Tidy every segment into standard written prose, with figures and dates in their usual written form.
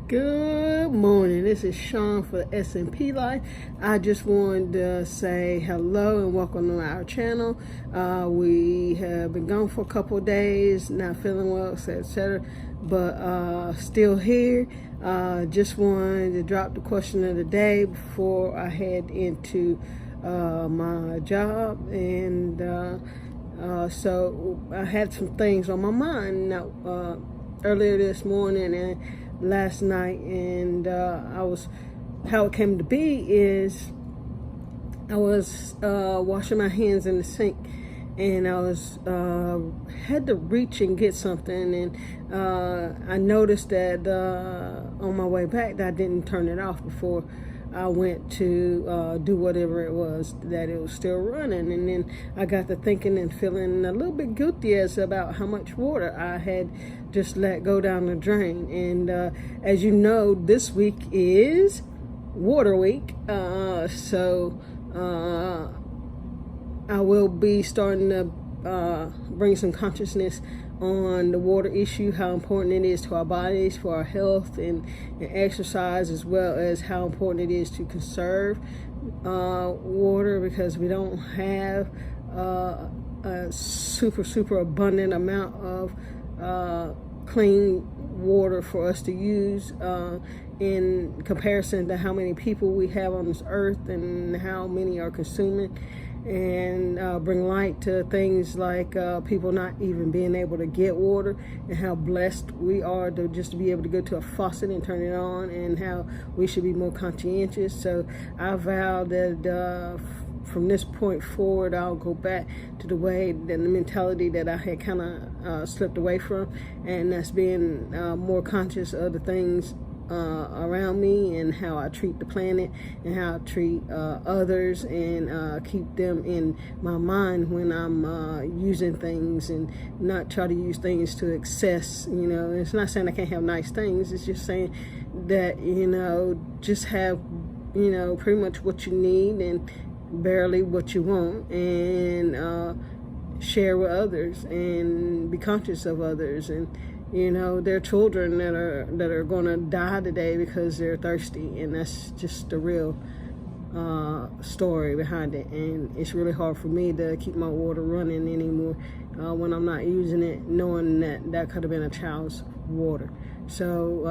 Good morning. This is Sean for S&P Life. I just wanted to say hello and welcome to our channel. We have been gone for a couple of days, not feeling well, etc. But still here. Just wanted to drop the question of the day before I head into my job. And so I had some things on my mind now, earlier this morning and last night, and how it came to be is I was washing my hands in the sink, and I was had to reach and get something, and I noticed that on my way back that I didn't turn it off before I went to do whatever it was, that it was still running. And then I got to thinking and feeling a little bit guilty as about how much water I had just let go down the drain. And as you know, this week is water week, so I will be starting to bring some consciousness on the water issue, how important it is to our bodies, for our health and exercise, as well as how important it is to conserve water, because we don't have a super abundant amount of clean water for us to use in comparison to how many people we have on this earth and how many are consuming. And bring light to things like people not even being able to get water, and how blessed we are to just be able to go to a faucet and turn it on, and how we should be more conscientious. So I vow that from this point forward, I'll go back to the way, the mentality that I had kind of slipped away from, and that's being more conscious of the things around me, and how I treat the planet, and how I treat others, and keep them in my mind when I'm using things, and not try to use things to excess. You know, it's not saying I can't have nice things, it's just saying that, you know, just have, you know, pretty much what you need and barely what you want, and share with others, and be conscious of others. And you know, there are children that are going to die today because they're thirsty, and that's just the real story behind it. And it's really hard for me to keep my water running anymore when I'm not using it, knowing that could have been a child's water. So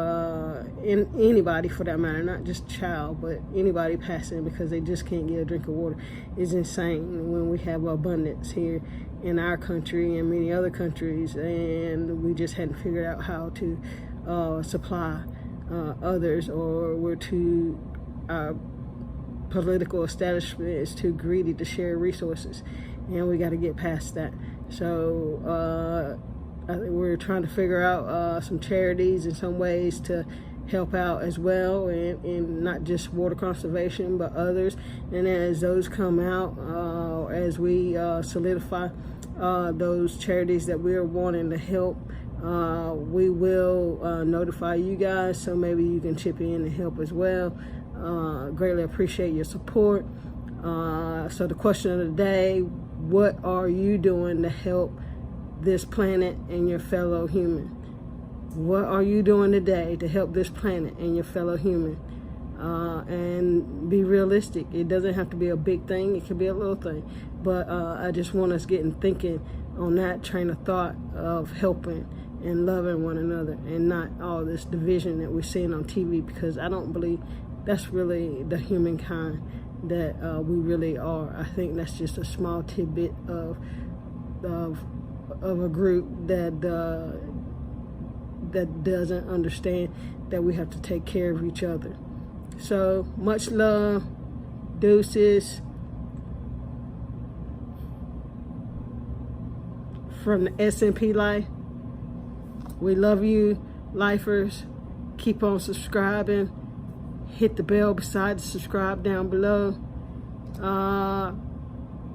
anybody for that matter, not just child, but anybody passing because they just can't get a drink of water, is insane when we have abundance here in our country and many other countries, and we just hadn't figured out how to supply others, or we're too, our political establishment is too greedy to share resources, and we got to get past that. So I think we're trying to figure out some charities in some ways to help out as well, and not just water conservation but others. And as those come out, as we solidify those charities that we're wanting to help, we will notify you guys, so maybe you can chip in and help as well. Greatly appreciate your support. So the question of the day: what are you doing to help this planet and your fellow human? What are you doing today to help this planet and your fellow human? And be realistic. It doesn't have to be a big thing, it could be a little thing, but I just want us getting thinking on that train of thought of helping and loving one another, and not all this division that we're seeing on TV, because I don't believe that's really the humankind that we really are. I think that's just a small tidbit of a group that doesn't understand that we have to take care of each other. So much love, deuces from the S&P Life. We love you, lifers. Keep on subscribing. Hit the bell beside the subscribe down below.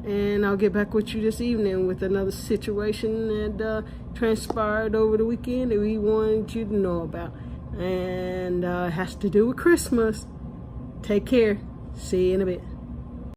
And I'll get back with you this evening with another situation that transpired over the weekend that we wanted you to know about. And it has to do with Christmas. Take care. See you in a bit.